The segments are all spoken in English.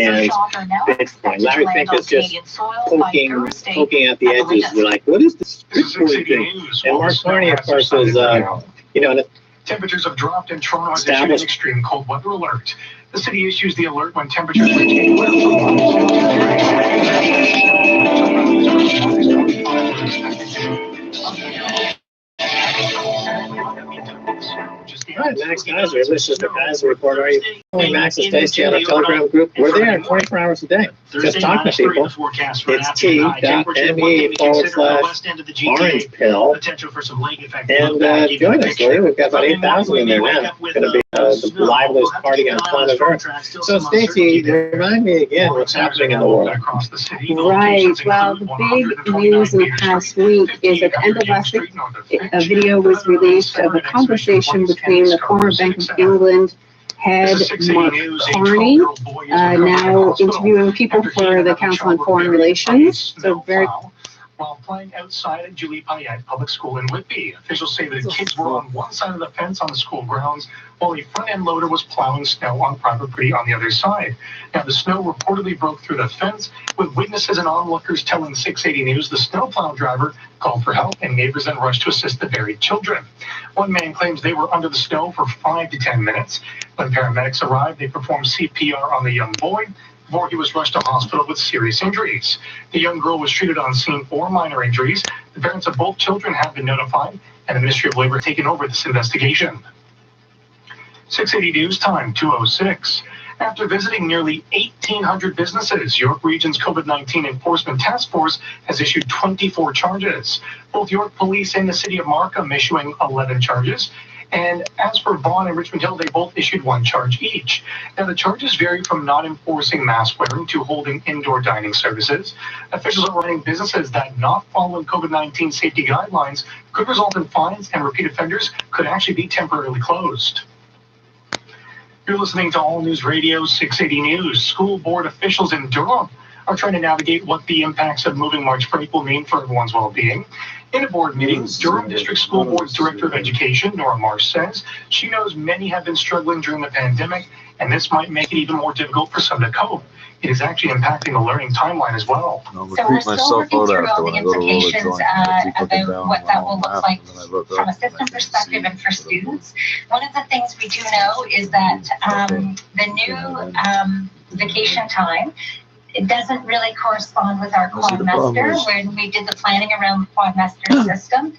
understands Bitcoin. Larry Fink is just poking at the edges. We're like, what is this Bitcoin thing? And Mark Carney, of course, is, temperatures have dropped in Toronto has issued an extreme cold weather alert. The city issues the alert when temperatures reach anywhere from All right, Max Geyser, this is the Geyser Report. Are you following Max and Stacey on our Telegram group? We're there 24 hours a day. Just talking to people. It's t.me/orange pill. And join us, Lee. We've got about 8,000 in there now. It's going to be the liveliest party on planet Earth. So, Stacey, remind me again what's happening in the world. Right. Well, the big news in the past week is at the end of last week, a video was released of a conversation between the former Bank of England head Mark Carney, now interviewing people for the Council on Foreign Relations. So very. While playing outside at Julie Payette Public School in Whitby, officials say that kids were on one side of the fence on the school grounds, while a front-end loader was plowing snow on private property on the other side. Now, the snow reportedly broke through the fence, with witnesses and onlookers telling 680 News the snowplow driver called for help, and neighbors then rushed to assist the buried children. One man claims they were under the snow for 5 to 10 minutes. When paramedics arrived, they performed CPR on the young boy before he was rushed to hospital with serious injuries. The young girl was treated on scene for minor injuries. The parents of both children have been notified, and the Ministry of Labor has taken over this investigation. 680 News Time, 2:06. After visiting nearly 1,800 businesses, York Region's COVID-19 Enforcement Task Force has issued 24 charges. Both York Police and the City of Markham issuing 11 charges. And as for Vaughan and Richmond Hill, they both issued 1 charge each. Now, the charges vary from not enforcing mask wearing to holding indoor dining services. Officials are warning businesses that not following COVID-19 safety guidelines could result in fines, and repeat offenders could actually be temporarily closed. You're listening to All News Radio 680 News. School board officials in Durham are trying to navigate what the impacts of moving March break will mean for everyone's well-being. In a board meeting, Durham District School Board's Director of Education, Nora Marsh, says she knows many have been struggling during the pandemic, and this might make it even more difficult for some to cope. It is actually impacting the learning timeline as well. So we're still working through all the implications about what that will look like from a system perspective and for students. One of the things we do know is that the new vacation time, it doesn't really correspond with our quadmester when we did the planning around the quadmester system.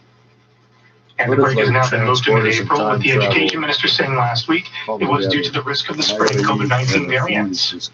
And the break has now been moved to mid-April, with the education minister saying last week it was due to the risk of the spread of COVID-19 variants.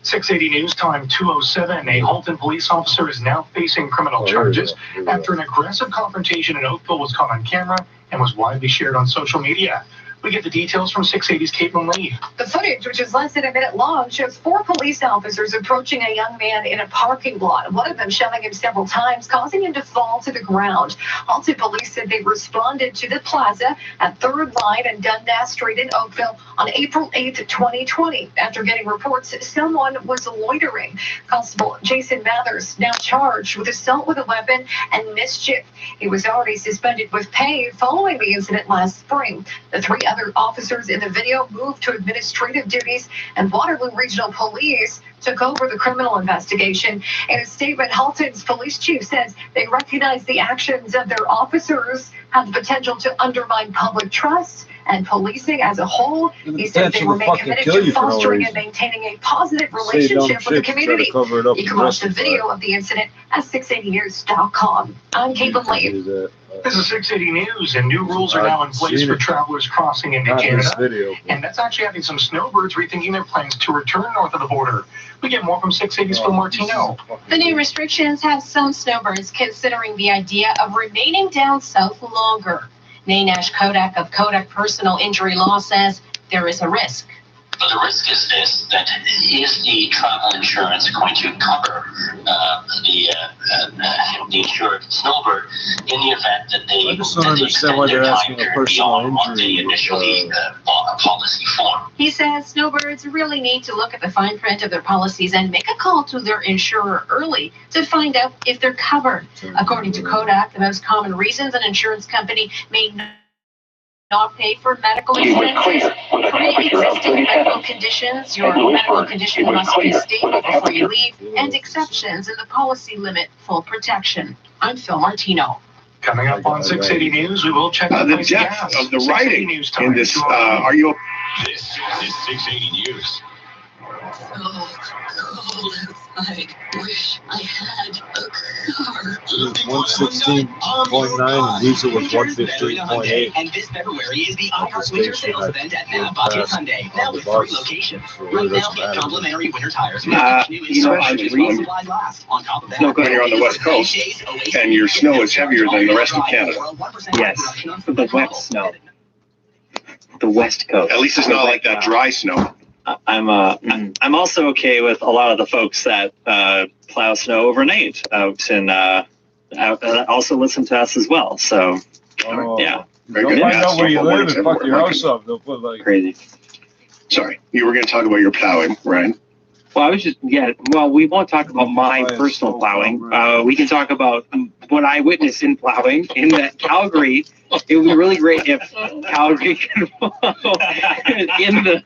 680 News Time, 2:07. A Halton police officer is now facing criminal charges after an aggressive confrontation in Oakville was caught on camera and was widely shared on social media. We get the details from 680's Caitlin Lee. The footage, which is less than a minute long, shows 4 police officers approaching a young man in a parking lot. One of them shoving him several times, causing him to fall to the ground. Halton police said they responded to the plaza at 3rd Line and Dundas Street in Oakville on April 8th, 2020. After getting reports someone was loitering. Constable Jason Mathers now charged with assault with a weapon and mischief. He was already suspended with pay following the incident last spring. The 3 other officers in the video moved to administrative duties, and Waterloo Regional Police took over the criminal investigation. In a statement, Halton's police chief says they recognize the actions of their officers have the potential to undermine public trust and policing as a whole. He said they remain committed to fostering and maintaining a positive relationship with the community. You can watch the video of the incident at 680news.com. I'm Caitlin Lee. This is 680 News, and new rules are now in place for travelers crossing into Canada. And that's actually having some snowbirds rethinking their plans to return north of the border. We get more from 680's Phil Martino. The new restrictions have some snowbirds considering the idea of remaining down south longer. Nainash Kodak of Kodak Personal Injury Law says there is a risk. But the risk is this, that is the travel insurance going to cover the insured snowbird in the event that they understand why they're asking a personal what they initially bought a policy for. He says snowbirds really need to look at the fine print of their policies and make a call to their insurer early to find out if they're covered. According to Kodak, the most common reasons an insurance company may not pay for medical expenses. Pre-existing medical conditions, your medical condition must be stable before you leave, and exceptions in the policy limit full protection. I'm Phil Martino. Coming up on 680 News, we will check the depth of the writing in this. Are you? This is 680 News. Oh, cold outside. Wish I had a car. 116.9, diesel was 115.8. And this February is the iHeart Winter Sales Event at Nav Bucket Hyundai. Now with 3 locations. Right now, get complimentary winter tires. You know, when you're on the West Coast and your snow is heavier than the rest of Canada. Yes, the wet snow. The West Coast. At least it's not like that dry snow. I'm also okay with a lot of the folks that plow snow overnight out and also listen to us as well. So yeah, very good. Find out where you live and fuck your house up. They'll put like crazy. Sorry, you were going to talk about your plowing, Ryan. Well, I was just well, we won't talk about my personal plowing. We can talk about what I witnessed in plowing in that Calgary. It would be really great if Calgary could plow in the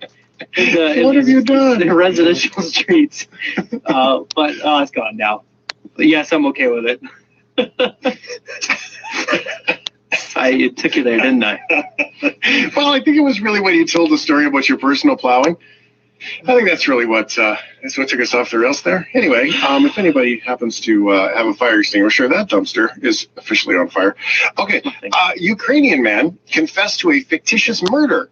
what have you done? The residential streets. But it's gone now. But yes, I'm okay with it. I took you there, didn't I? Well, I think it was really when you told the story about your personal plowing. I think that's really what took us off the rails there. Anyway, if anybody happens to have a fire extinguisher, that dumpster is officially on fire. Okay, Ukrainian man confessed to a fictitious murder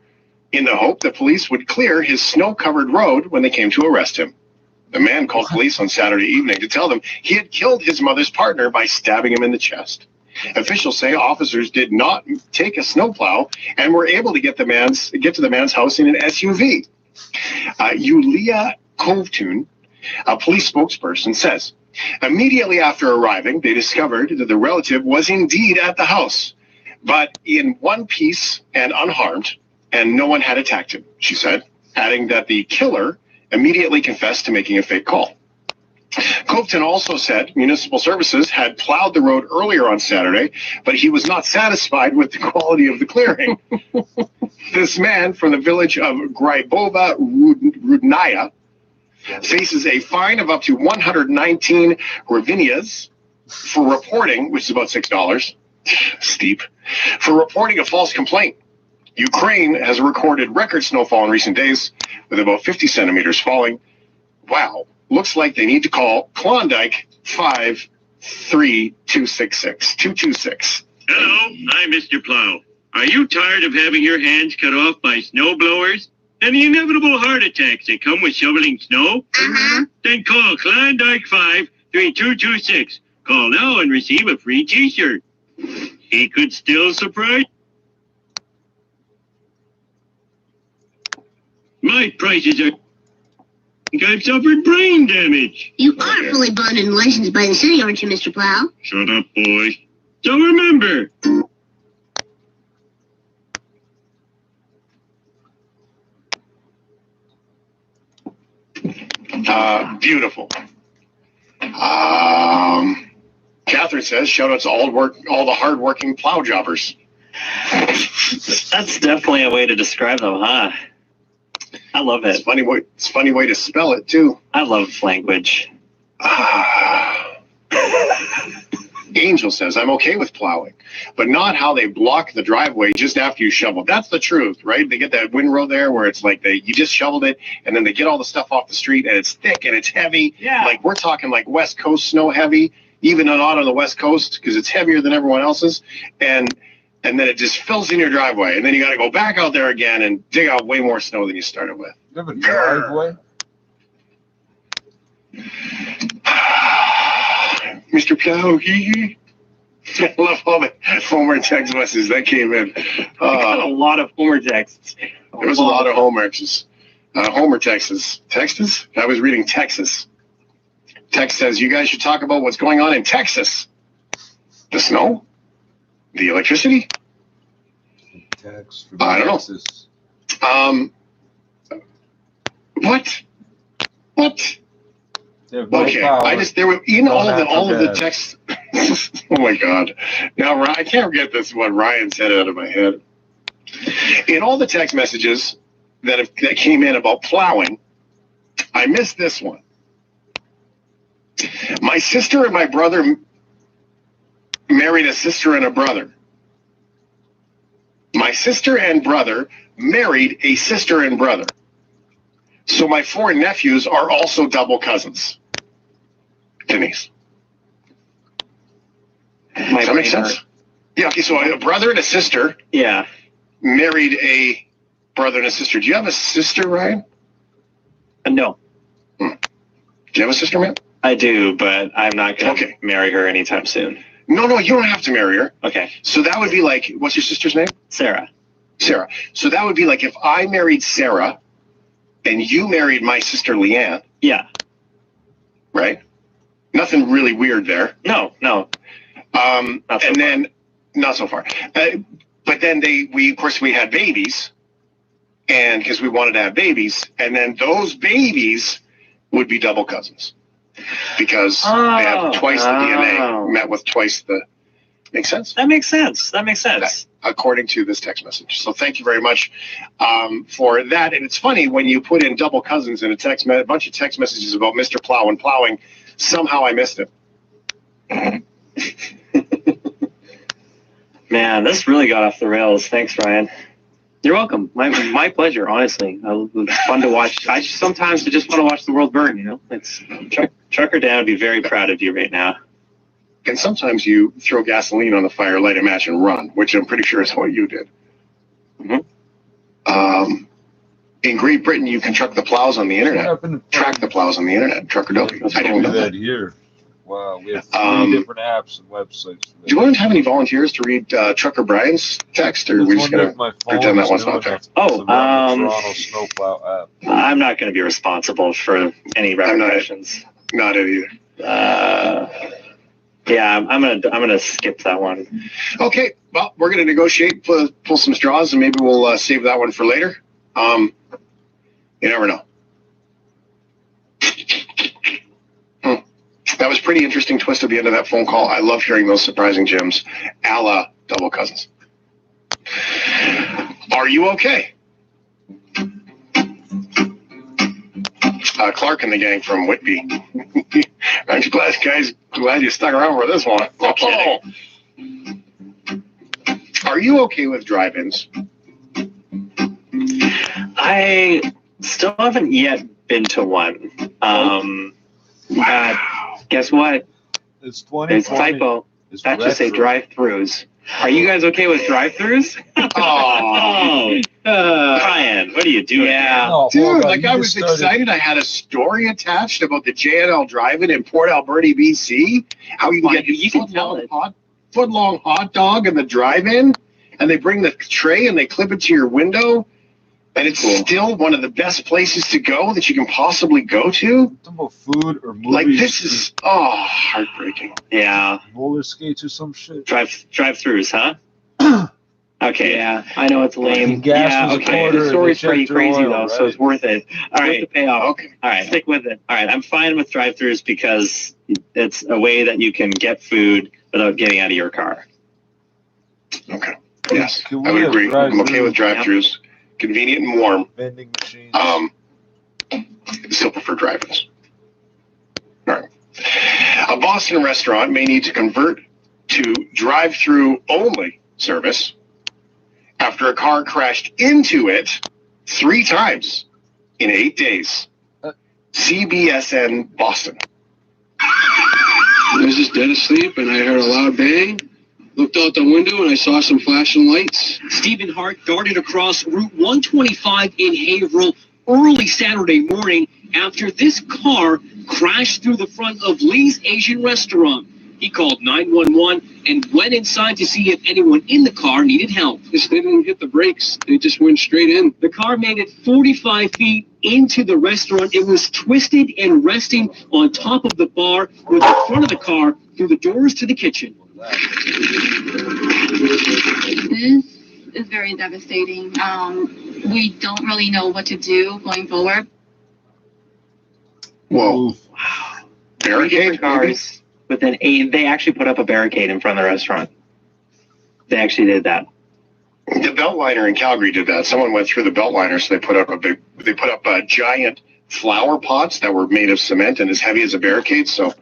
in the hope that police would clear his snow-covered road when they came to arrest him. The man called police on Saturday evening to tell them he had killed his mother's partner by stabbing him in the chest. Officials say officers did not take a snowplow and were able to get to the man's house in an SUV. Yulia Kovtun, a police spokesperson, says, immediately after arriving, they discovered that the relative was indeed at the house, but in one piece and unharmed, and no one had attacked him, she said, adding that the killer immediately confessed to making a fake call. Kovtun also said municipal services had plowed the road earlier on Saturday, but he was not satisfied with the quality of the clearing. This man from the village of Grybova Rudnaya faces a fine of up to 119 hryvnias for reporting, which is about $6, steep, for reporting a false complaint. Ukraine has recorded record snowfall in recent days, with about 50 centimeters falling. Wow. Looks like they need to call Klondike 53266. Hello, I'm Mr. Plow. Are you tired of having your hands cut off by snow blowers and the inevitable heart attacks that come with shoveling snow? Then call Klondike 53226. Call now and receive a free t-shirt. He could still surprise. My prices are... I've suffered brain damage. You are fully bonded and licensed by the city, aren't you, Mr. Plow? Shut up, boy. So remember... Beautiful. Catherine says, shout out to all the hardworking plow jobbers. That's definitely a way to describe them, huh? I love it. It's a funny way to spell it, too. I love language. Angel says, I'm okay with plowing, but not how they block the driveway just after you shovel. That's the truth, right? They get that windrow there where it's like you just shoveled it, and then they get all the stuff off the street, and it's thick and it's heavy. Yeah. Like we're talking like West Coast snow heavy, even not on the West Coast because it's heavier than everyone else's. And then it just fills in your driveway, and then you got to go back out there again and dig out way more snow than you started with. You have a driveway? Mr. Plow, hee. I love all the Homer text messages that came in. A lot of Homer texts. There was a lot of Homer texts. Homer texts. Texas? I was reading Texas. Text says, you guys should talk about what's going on in Texas. The snow? The electricity? I don't know. What? Okay, there were all of the texts. Oh my God! Now I can't get this what Ryan said out of my head. In all the text messages that came in about plowing, I missed this one. My sister and my brother married a sister and a brother. My sister and brother married a sister and brother. So my 4 nephews are also double cousins. Denise. Does that make sense? Yeah, okay, so a brother and a sister. Yeah. Married a brother and a sister. Do you have a sister, Ryan? No. Do you have a sister, man? I do, but I'm not going to marry her anytime soon. No, you don't have to marry her. Okay. So that would be like, what's your sister's name? Sarah. Sarah. So that would be like if I married Sarah and you married my sister Leanne. Yeah. Right? Nothing really weird there. No. Not so far. But then we had babies, and because we wanted to have babies, and then those babies would be double cousins because they have twice the DNA met with twice the. Make sense? That makes sense. According to this text message. So thank you very much for that. And it's funny when you put in double cousins in a bunch of text messages about Mr. Plow and plowing. Somehow I missed it. Man, this really got off the rails. Thanks, Ryan. You're welcome. My pleasure, honestly. It was fun to watch. I just want to watch the world burn, you know? It's Trucker Dan would be very proud of you right now. And sometimes you throw gasoline on the fire, light a match, and run, which I'm pretty sure is what you did. Mm-hmm. In Great Britain, you can track the plows on the internet. Trucker Dopey. I don't know that here. Wow, we have 3 different apps and websites. Do you want to have any volunteers to read Trucker Brian's text, or are we just going to pretend that one's not there? Toronto snowplow app. I'm not going to be responsible for any repercussions. Not it either. Yeah, I'm gonna skip that one. Okay, well, we're gonna negotiate, pull some straws, and maybe we'll save that one for later. You never know. That was pretty interesting twist at the end of that phone call. I love hearing those surprising gems, a la double cousins. Are you okay? Clark and the gang from Whitby. Aren't you glad you stuck around for this one? Oh. Are you okay with drive-ins? I still haven't yet been to one. Guess what? It's 20. It's typo. That should say drive-throughs. Are you guys okay with drive-throughs? Ryan, what are you doing? Yeah, dude, I was excited. I had a story attached about the JNL drive-in in Port Alberta, BC. How you can get foot-long hot dog in the drive-in, and they bring the tray and they clip it to your window, and it's still one of the best places to go that you can possibly go to. About food or movies. Like this is heartbreaking. Yeah. Roller skates or some shit. Drive-throughs, huh? Okay. Yeah, I know it's lame. Okay. The story's pretty crazy though, so it's worth it. All right. Worth the payoff. Okay. All right. Stick with it. All right. I'm fine with drive-throughs because it's a way that you can get food without getting out of your car. Okay. Yes, I would agree. I'm okay with drive-throughs. Convenient and warm. Vending machines. Still prefer drive-ins. All right. A Boston restaurant may need to convert to drive-through only service after a car crashed into it 3 times in 8 days. CBSN Boston. I was just dead asleep and I heard a loud bang. Looked out the window and I saw some flashing lights. Stephen Hart darted across Route 125 in Haverhill early Saturday morning after this car crashed through the front of Lee's Asian restaurant. He called 911 and went inside to see if anyone in the car needed help. They didn't hit the brakes. They just went straight in. The car made it 45 feet into the restaurant. It was twisted and resting on top of the bar with the front of the car through the doors to the kitchen. This is very devastating. We don't really know what to do going forward. Whoa. Barricade cars. But then they actually put up a barricade in front of the restaurant. They actually did that. The Beltliner in Calgary did that. Someone went through the Beltliner, so they put up giant flower pots that were made of cement and as heavy as a barricade. So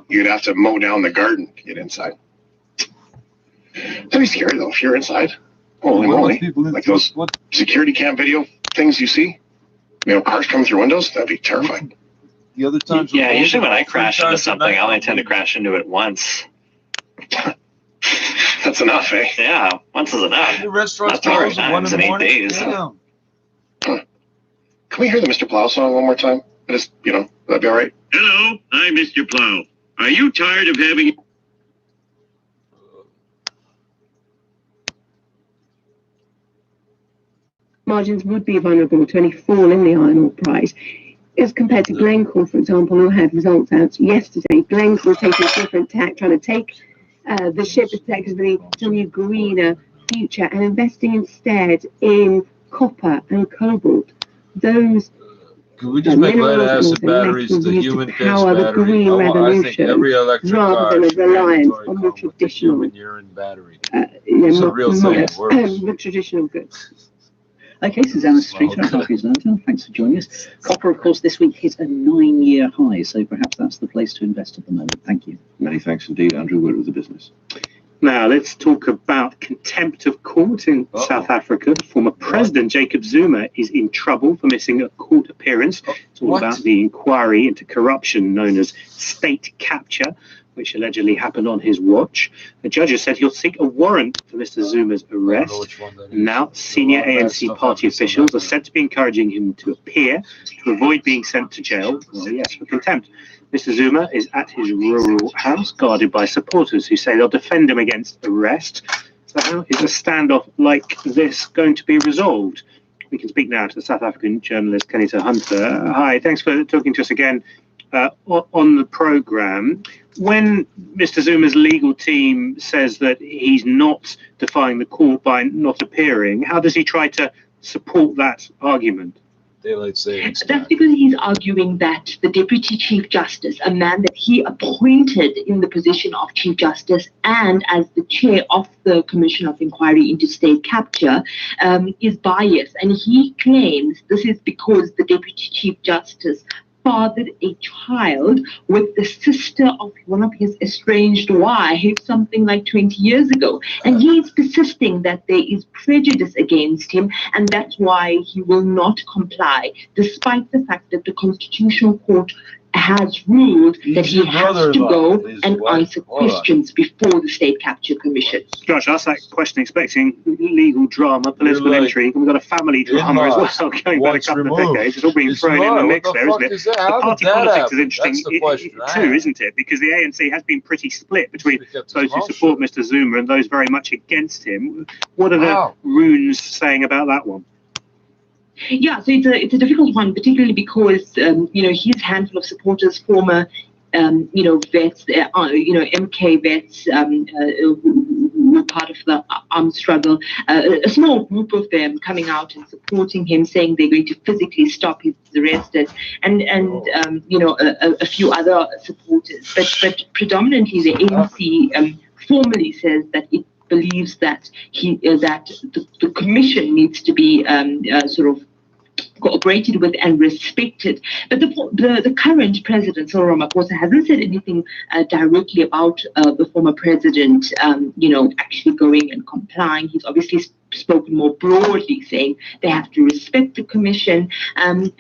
you'd have to mow down the garden to get inside. That'd be scary though if you're inside. Holy moly! Like those security cam video things you see. You know, cars coming through windows. That'd be terrifying. The other times. Yeah, usually when I crash into something, I only tend to crash into it once. That's enough, eh? Yeah, once is enough. The restaurant's Not 4 closed at 1 times in in the 8 morning. days. Damn. Can we hear the Mr. Plow song one more time? Just, that'd be all right. Hello, I'm Mr. Plow. Are you tired of having... Margins would be vulnerable to any fall in the iron ore price. As compared to Glencore, for example, who had results out yesterday, Glencore is taking a different tack, trying to take the ship effectively to a greener future and investing instead in copper and cobalt. Those Could we just make lead acid batteries the human case battery? I think every electric car should reliance on the traditional urine battery. It's a real thing. The traditional goods. Okay, Susanna Street, thanks for joining us. Copper, of course, this week hit a 9-year high, so perhaps that's the place to invest at the moment. Thank you. Many thanks indeed, Andrew Wood with the business. Now, let's talk about contempt of court in South Africa. Former President Jacob Zuma is in trouble for missing a court appearance. It's all about the inquiry into corruption known as state capture, which allegedly happened on his watch. The judges said he'll seek a warrant for Mr. Zuma's arrest. Now, senior ANC party officials are said to be encouraging him to appear to avoid being sent to jail, for contempt. Mr. Zuma is at his rural house, guarded by supporters who say they'll defend him against arrest. So how is a standoff like this going to be resolved? We can speak now to the South African journalist Kenita Hunter. Hi, thanks for talking to us again on the programme. When Mr. Zuma's legal team says that he's not defying the court by not appearing, how does he try to support that argument? Daylight savings time. That's because he's arguing that the Deputy Chief Justice, a man that he appointed in the position of Chief Justice and as the chair of the Commission of Inquiry into State Capture, is biased. And he claims this is because the Deputy Chief Justice fathered a child with the sister of one of his estranged wives something like 20 years ago. And he is persisting that there is prejudice against him, and that's why he will not comply, despite the fact that the Constitutional Court has ruled that he has to go and answer questions before the State Capture Commission. Josh, asked that question expecting legal drama, political intrigue. We've got a family drama as well going back a couple of decades. It's all being thrown in the mix there, isn't it? The party politics is interesting too, isn't it? Because the ANC has been pretty split between those who support Mr. Zuma and those very much against him. What are the runes saying about that one? Yeah, so it's a difficult one, particularly because his handful of supporters, former vets, MK vets, who were part of the armed struggle, a small group of them coming out and supporting him, saying they're going to physically stop his arrest, and a few other supporters, but predominantly the ANC formally says that it believes that the commission needs to be sort of cooperated with and respected. But the current president, Cyril Ramaphosa, hasn't said anything directly about the former president, actually going and complying. He's obviously spoken more broadly, saying they have to respect the commission, and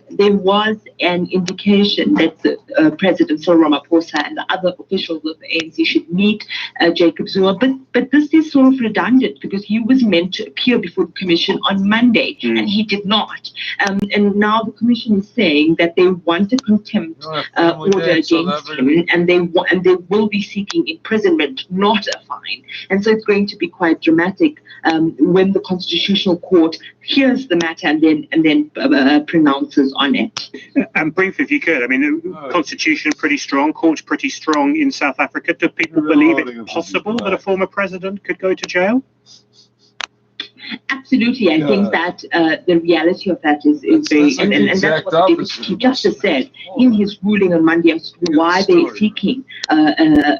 there was an indication that President Cyril Ramaphosa and the other officials of the ANC should meet Jacob Zuma, but this is sort of redundant because he was meant to appear before the commission on Monday and he did not, and now the commission is saying that they want a contempt order against him, and they will be seeking imprisonment, not a fine, and so it's going to be quite dramatic when the Constitutional Court hears the matter and then pronounces on it. And brief, if you could, I mean, the Constitution pretty strong, court's pretty strong in South Africa. Do people believe it's possible that a former president could go to jail? Absolutely, I think that the reality of that is very, and that's what the Deputy Chief Justice said in his ruling on Monday as to why they're seeking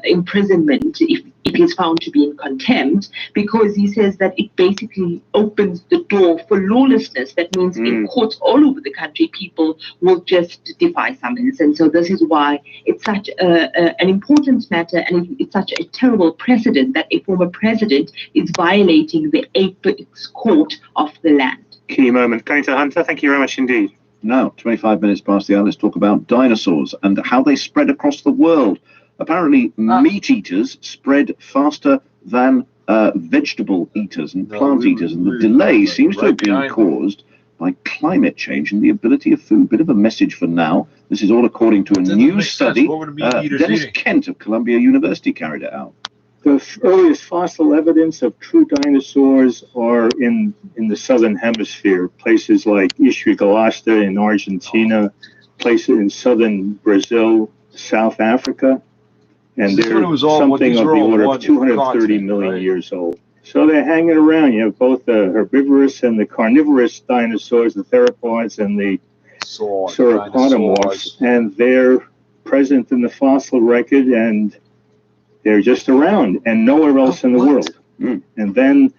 imprisonment if if he's found to be in contempt, because he says that it basically opens the door for lawlessness. That means in courts all over the country, people will just defy summons. And so this is why it's such an important matter, and it's such a terrible precedent that a former president is violating the apex court of the land. Key moment. Going to Hunter, thank you very much indeed. Now, 25 minutes past the hour, let's talk about dinosaurs and how they spread across the world. Apparently, meat eaters spread faster than vegetable eaters and plant eaters, and the delay seems to have been caused by climate change and the ability of food. Bit of a message for now. This is all according to a new study. Dennis Kent of Columbia University carried it out. The earliest fossil evidence of true dinosaurs are in the southern hemisphere, places like Ishigalosta in Argentina, places in southern Brazil, South Africa, and they're something of the order of 230 million years old. So they're hanging around. You have both the herbivorous and the carnivorous dinosaurs, the theropods and the sauropodomorphs, and they're present in the fossil record, and they're just around and nowhere else in the world. And then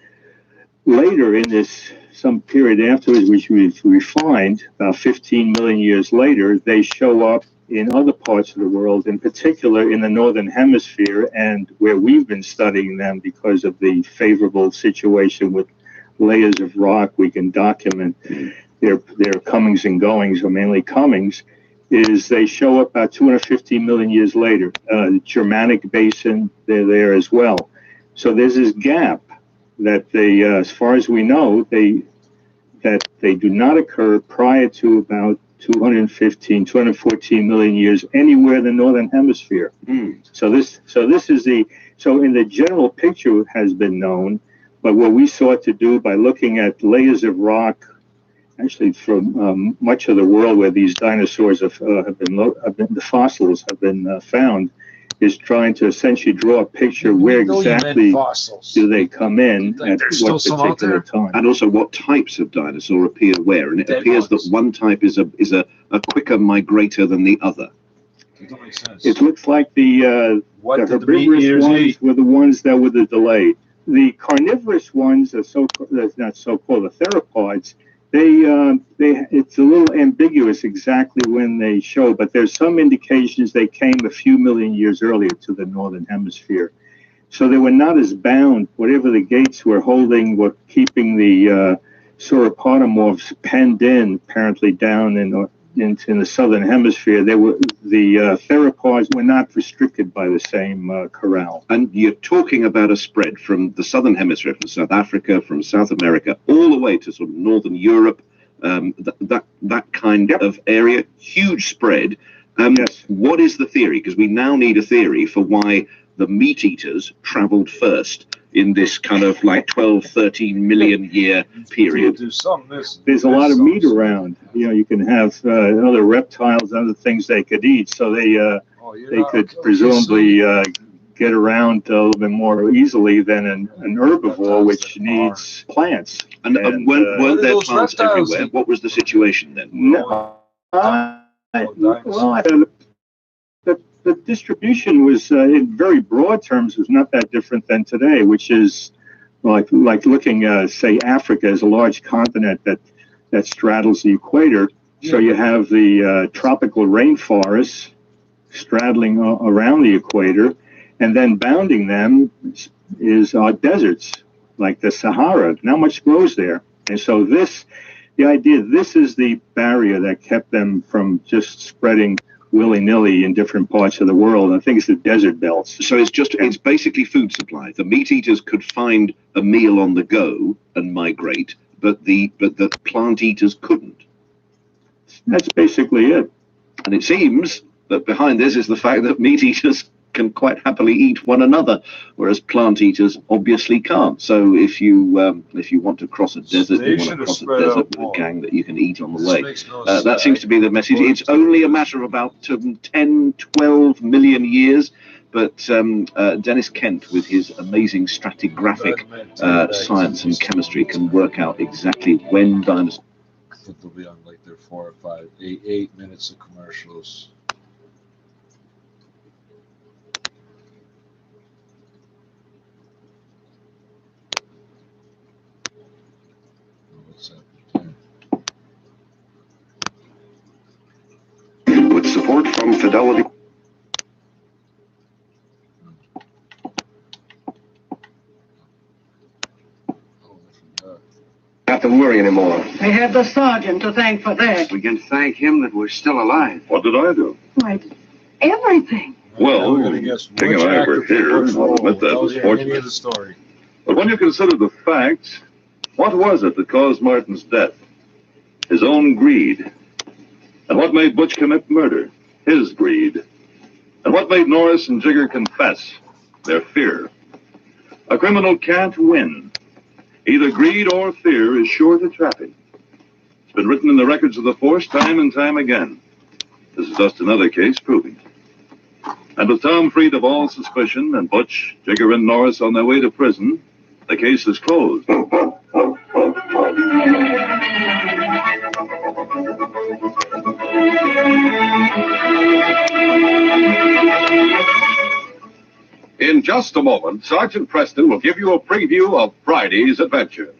later in this, some period afterwards, which we've refined, about 15 million years later, they show up in other parts of the world, in particular in the northern hemisphere, and where we've been studying them because of the favorable situation with layers of rock, we can document their comings and goings, or mainly comings, is they show up about 250 million years later. Germanic basin, they're there as well. So there's this gap that they, as far as we know, that they do not occur prior to about 214 million years anywhere in the northern hemisphere. So in the general picture has been known, but what we sought to do by looking at layers of rock, actually from much of the world where these dinosaurs have been the fossils have been found, is trying to essentially draw a picture where exactly do they come in at what particular time. And also what types of dinosaur appear where. And it appears that one type is a quicker migrator than the other. It looks like the herbivorous ones were the ones that were the delay. The carnivorous ones, the theropods, it's a little ambiguous exactly when they show, but there's some indications they came a few million years earlier to the northern hemisphere. So they were not as bound. Whatever the gates were holding, were keeping the sauropodomorphs penned in, apparently down in the southern hemisphere. The theropods were not restricted by the same corral. And you're talking about a spread from the southern hemisphere, from South Africa, from South America, all the way to sort of northern Europe, that kind of area, huge spread. Yes. What is the theory? Because we now need a theory for why the meat eaters traveled first in this kind of like 12, 13 million year period. There's a lot of meat around. You know, you can have other reptiles, other things they could eat. So they could presumably get around a little bit more easily than an herbivore, which needs plants. And weren't there plants everywhere? What was the situation then? No. The distribution was, in very broad terms, was not that different than today, which is like looking, say, Africa as a large continent that straddles the equator. So you have the tropical rainforests straddling around the equator, and then bounding them is deserts like the Sahara. Not much grows there, and so this is the barrier that kept them from just spreading willy-nilly in different parts of the world. I think it's the desert belts. So it's basically food supply. The meat eaters could find a meal on the go and migrate, but the plant eaters couldn't. That's basically it. And it seems that behind this is the fact that meat eaters can quite happily eat one another, whereas plant eaters obviously can't. So if you want to cross a desert, you want to cross a desert with a gang that you can eat on the way. That seems to be the message. It's only a matter of about 10, 12 million years. But Dennis Kent, with his amazing stratigraphic science and chemistry, can work out exactly when dinosaurs. I think they'll be on like their 4 or 5, 8 minutes of commercials. support from Fidelity. Have to worry anymore. I have the sergeant to thank for that. We can thank him that we're still alive. What did I do? Right. Everything. Well, King and I were here. I'll admit that was fortunate. But when you consider the facts, what was it that caused Martin's death? His own greed. And what made Butch commit murder? His greed. And what made Norris and Jigger confess? Their fear. A criminal can't win. Either greed or fear is sure to trap him. It's been written in the records of the force time and time again. This is just another case proving it. And with Tom freed of all suspicion and Butch, Jigger, and Norris on their way to prison, the case is closed. In just a moment, Sergeant Preston will give you a preview of Friday's adventure.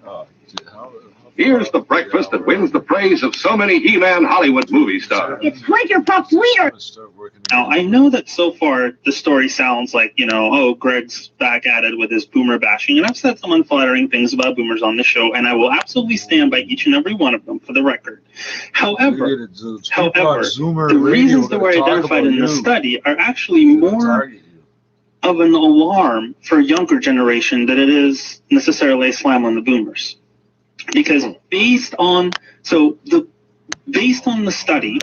Here's the breakfast that wins the praise of so many He-Man Hollywood movie stars. It's Winter Puff's leader. Now, I know that so far the story sounds like, oh, Greg's back at it with his boomer bashing, and I've said some unflattering things about boomers on this show, and I will absolutely stand by each and every one of them for the record. However, the reasons that were identified in the study are actually more of an alarm for a younger generation than it is necessarily a slam on the boomers. Because based on the study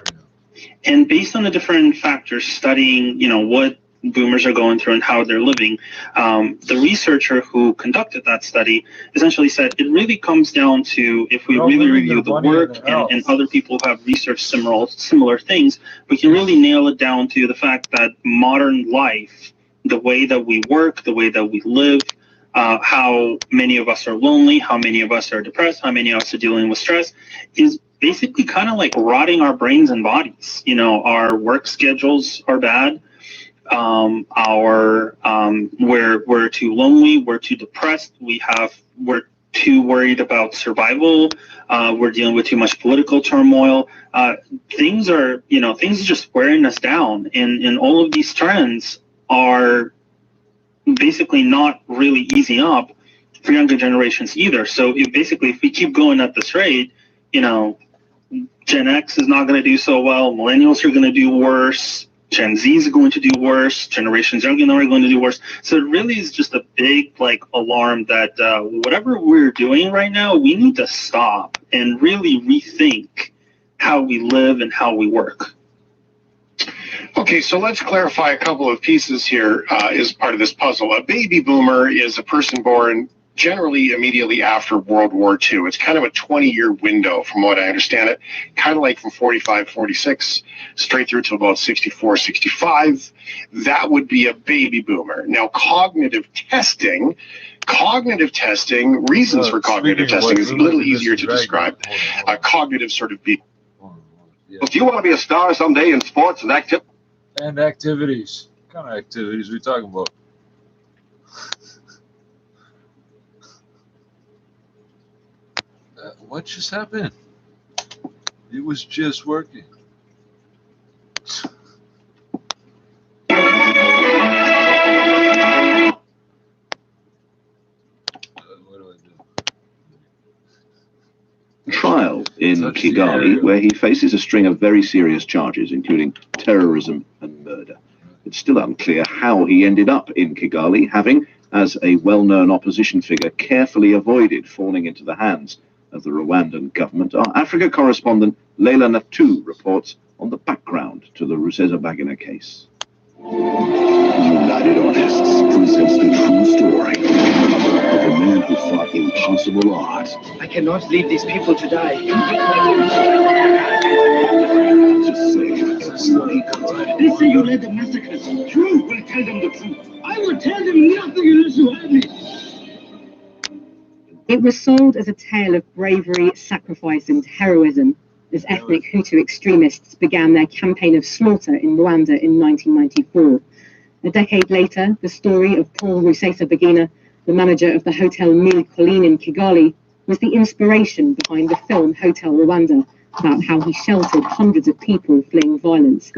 and based on the different factors studying, what boomers are going through and how they're living, the researcher who conducted that study essentially said it really comes down to, if we really review the work and other people who have researched similar things, we can really nail it down to the fact that modern life, the way that we work, the way that we live, how many of us are lonely, how many of us are depressed, how many of us are dealing with stress, is basically kind of like rotting our brains and bodies. Our work schedules are bad. We're too lonely, we're too depressed, we're too worried about survival, we're dealing with too much political turmoil. Things are just wearing us down, and all of these trends are basically not really easing up for younger generations either. So if we keep going at this rate, Gen X is not going to do so well, millennials are going to do worse, Gen Z is going to do worse, generations younger are going to do worse. So it really is just a big alarm that whatever we're doing right now, we need to stop and really rethink how we live and how we work. Okay, so let's clarify a couple of pieces here as part of this puzzle. A baby boomer is a person born generally immediately after World War II. It's kind of a 20-year window from what I understand it, kind of like from 45, 46, straight through to about 64, 65. That would be a baby boomer. Now, cognitive testing, reasons for cognitive testing is a little easier to describe. Cognitive sort of people. If you want to be a star someday in sports and activities. What kind of activities are we talking about? What just happened? It was just working. Trial in Kigali, where he faces a string of very serious charges, including terrorism and murder. It's still unclear how he ended up in Kigali, having, as a well-known opposition figure, carefully avoided falling into the hands of the Rwandan government. Our Africa correspondent Leila Natu reports on the background to the Rusesabagina case. United Artists presents the true story of a man who fought impossible odds. I cannot leave these people to die. To save what he could. They say you led the massacres. You will tell them the truth. I will tell them nothing unless you help me. It was sold as a tale of bravery, sacrifice, and heroism as ethnic Hutu extremists began their campaign of slaughter in Rwanda in 1994. A decade later, the story of Paul Rusesabagina, the manager of the Hotel Mille Collines in Kigali, was the inspiration behind the film Hotel Rwanda, about how he sheltered hundreds of people fleeing violence.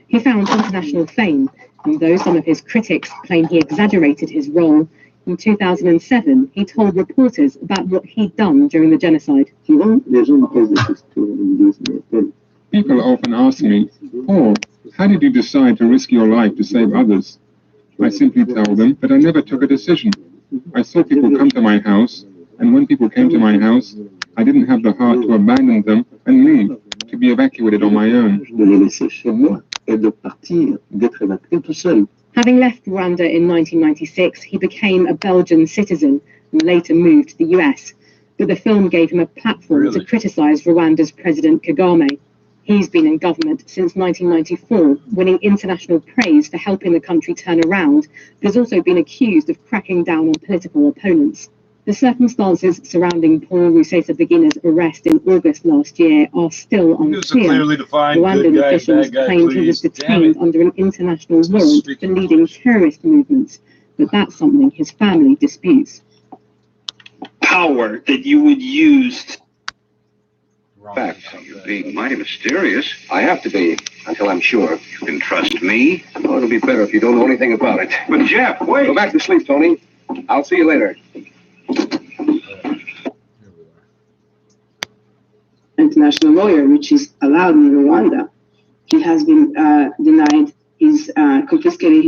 He found international fame, and though some of his critics claim he exaggerated his role, in 2007 he told reporters about what he'd done during the genocide. People often ask me, "Oh, how did you decide to risk your life to save others?" I simply tell them that I never took a decision. I saw people come to my house, and when people came to my house, I didn't have the heart to abandon them and leave, to be evacuated on my own. Having left Rwanda in 1996, he became a Belgian citizen and later moved to the US. But the film gave him a platform to criticize Rwanda's President Kagame. He's been in government since 1994, winning international praise for helping the country turn around, but has also been accused of cracking down on political opponents. The circumstances surrounding Paul Rusesabagina's arrest in August last year are still unclear. Rwandan officials claimed he was detained under an international warrant for leading terrorist movements, but that's something his family disputes. Power that you would use. Fact, you're being mighty mysterious. I have to be, until I'm sure. You can trust me. Oh, it'll be better if you don't know anything about it. But Jeff, wait! Go back to sleep, Tony. I'll see you later. International lawyer, which is allowed in Rwanda. He has been denied his confiscated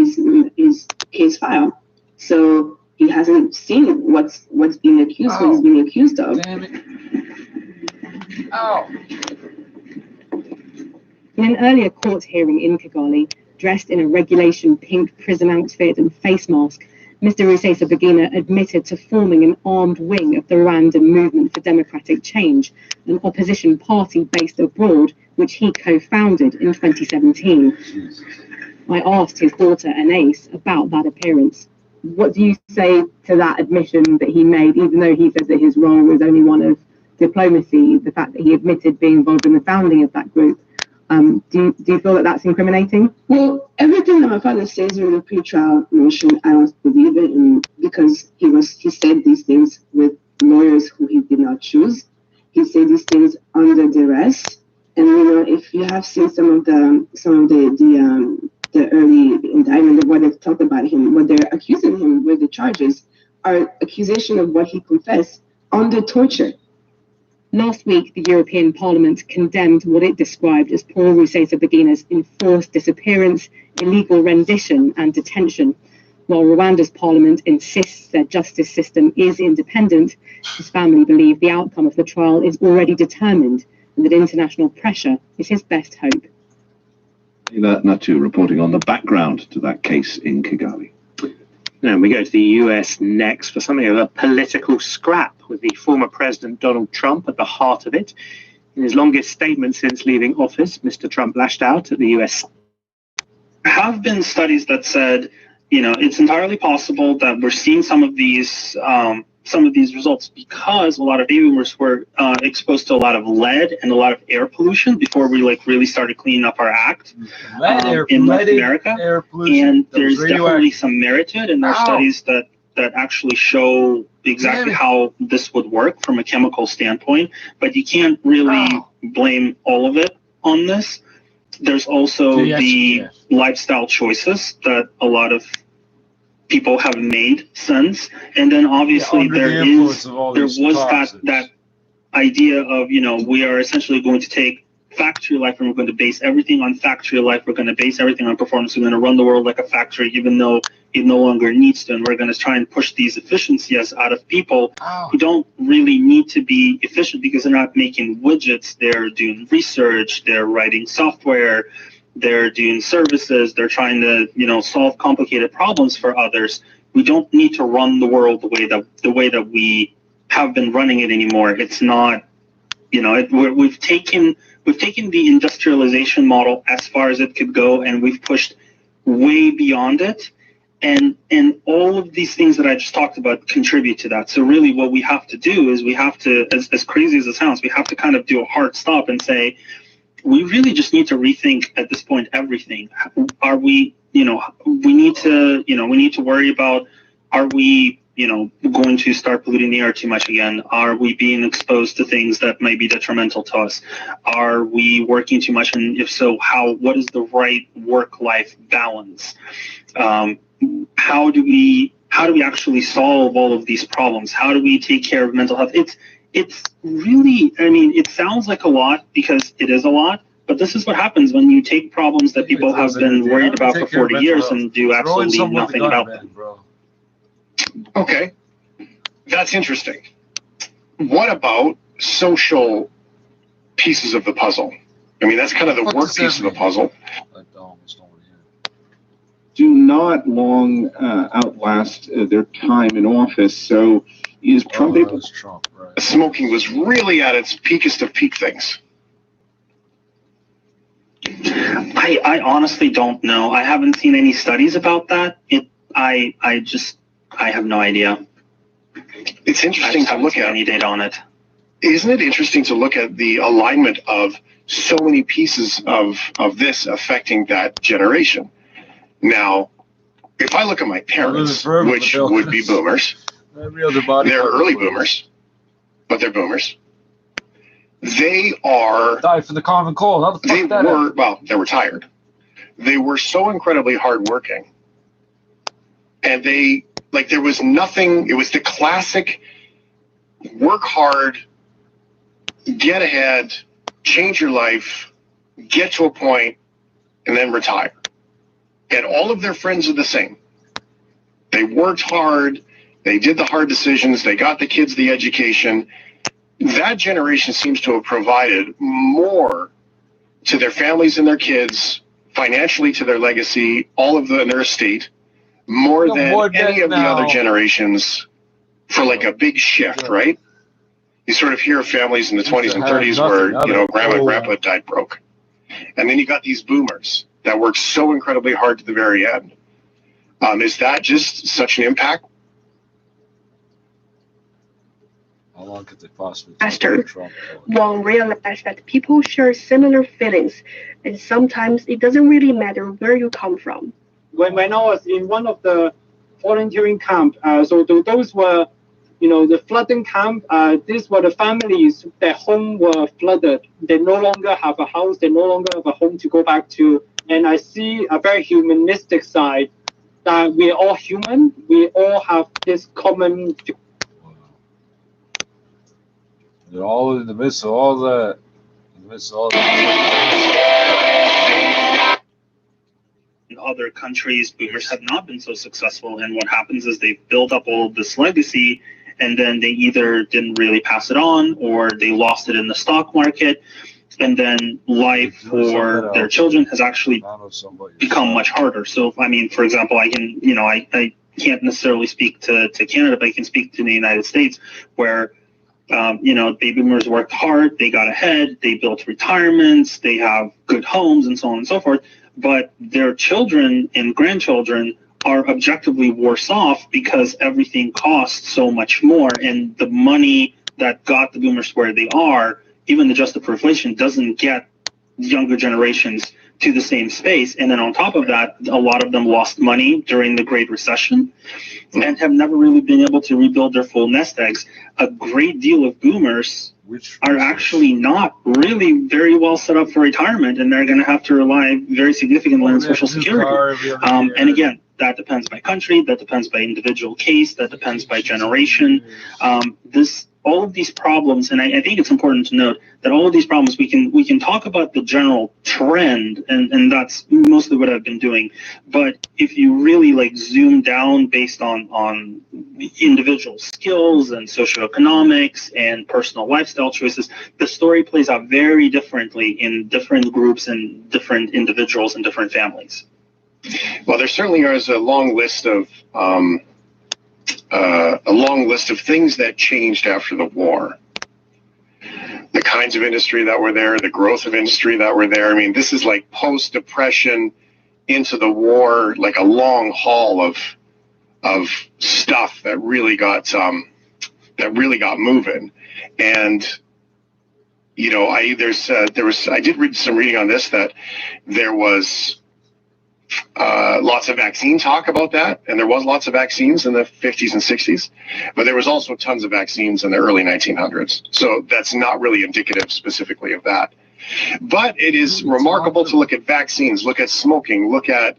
his case file, so he hasn't seen what's being accused, what he's being accused of. Damn it. Oh. In an earlier court hearing in Kigali, dressed in a regulation pink prison outfit and face mask, Mr. Rusesabagina admitted to forming an armed wing of the Rwandan Movement for Democratic Change, an opposition party based abroad, which he co-founded in 2017. I asked his daughter Anais about that appearance. What do you say to that admission that he made, even though he says that his role was only one of diplomacy, the fact that he admitted being involved in the founding of that group? Do you feel that that's incriminating? Well, everything that my father says during the pre-trial motion, I don't believe it, and because he said these things with lawyers who he did not choose. He said these things under duress, and if you have seen some of the early indictment of what they've talked about him, what they're accusing him with, the charges are accusation of what he confessed under torture. Last week, the European Parliament condemned what it described as Paul Rusesabagina's enforced disappearance, illegal rendition and detention. While Rwanda's parliament insists their justice system is independent, his family believe the outcome of the trial is already determined and that international pressure is his best hope. Natu reporting on the background to that case in Kigali. And we go to the US next for something of a political scrap with the former President Donald Trump at the heart of it. In his longest statement since leaving office, Mr. Trump lashed out at the US. There have been studies that said, it's entirely possible that we're seeing some of these results because a lot of baby boomers were exposed to a lot of lead and a lot of air pollution before we really started cleaning up our act in North America. And there's definitely some merit to it, and there are studies that actually show exactly how this would work from a chemical standpoint. But you can't really blame all of it on this. There's also the lifestyle choices that a lot of people have made since, and then obviously there was that idea of we are essentially going to take factory life and we're going to base everything on factory life. We're going to base everything on performance. We're going to run the world like a factory, even though it no longer needs to. And we're going to try and push these efficiencies out of people who don't really need to be efficient because they're not making widgets. They're doing research. They're writing software. They're doing services. They're trying to, solve complicated problems for others. We don't need to run the world the way that we have been running it anymore. It's not, we've taken the industrialization model as far as it could go, and we've pushed way beyond it. And all of these things that I just talked about contribute to that. So really what we have to do is we have to, as crazy as it sounds, we have to kind of do a hard stop and say, we really just need to rethink at this point everything. Are we, we need to worry about, are we, going to start polluting the air too much again? Are we being exposed to things that might be detrimental to us? Are we working too much? And if so, what is the right work-life balance? How do we actually solve all of these problems? How do we take care of mental health? It's really, it sounds like a lot because it is a lot, but this is what happens when you take problems that people have been worried about for 40 years and do absolutely nothing about them. Okay, that's interesting. What about social pieces of the puzzle? That's kind of the work piece of the puzzle. Do not long outlast their time in office. So is Trump able? Smoking was really at its peakest of peak things. I honestly don't know. I haven't seen any studies about that. I have no idea. It's interesting to look at any data on it. Isn't it interesting to look at the alignment of so many pieces of this affecting that generation? Now, if I look at my parents, which would be boomers, they're early boomers, but they're boomers. They are... Die for the common cold. How the fuck they were tired. They were so incredibly hardworking. And there was nothing, it was the classic work hard, get ahead, change your life, get to a point, and then retire. And all of their friends are the same. They worked hard, they did the hard decisions, they got the kids the education. That generation seems to have provided more to their families and their kids, financially to their legacy, their estate, more than any of the other generations for like a big shift, right? You sort of hear of families in the 20s and 30s where, grandma and grandpa died broke. And then you got these boomers that worked so incredibly hard to the very end. Is that just such an impact? How long could they possibly Pastor won't realize that people share similar feelings, and sometimes it doesn't really matter where you come from. When I was in one of the volunteering camp, so those were, the flooding camp, these were the families, their home were flooded. They no longer have a house, they no longer have a home to go back to. And I see a very humanistic side, that we're all human, we all have this common... They're all in the midst of all that. In other countries, boomers have not been so successful, and what happens is they build up all of this legacy, and then they either didn't really pass it on, or they lost it in the stock market, and then life for their children has actually become much harder. So, for example, I can't necessarily speak to Canada, but I can speak to the United States, where baby boomers worked hard, they got ahead, they built retirements, they have good homes, and so on and so forth. But their children and grandchildren are objectively worse off because everything costs so much more, and the money that got the boomers where they are, even adjusted for inflation, doesn't get younger generations to the same space. And then on top of that, a lot of them lost money during the Great Recession and have never really been able to rebuild their full nest eggs. A great deal of boomers are actually not really very well set up for retirement, and they're going to have to rely very significantly on Social Security. And again, that depends by country, that depends by individual case, that depends by generation. All of these problems, and I think it's important to note that all of these problems, we can talk about the general trend, and that's mostly what I've been doing. But if you really zoom down based on individual skills and socioeconomics and personal lifestyle choices, the story plays out very differently in different groups and different individuals and different families. Well, there certainly is a long list of things that changed after the war. The kinds of industry that were there, the growth of industry that were there. This is like post-depression into the war, like a long haul of stuff that really got moving. And I did read some reading on this, that there was Lots of vaccine talk about that, and there was lots of vaccines in the 50s and 60s, but there was also tons of vaccines in the early 1900s. So that's not really indicative specifically of that. But it is remarkable to look at vaccines, look at smoking, look at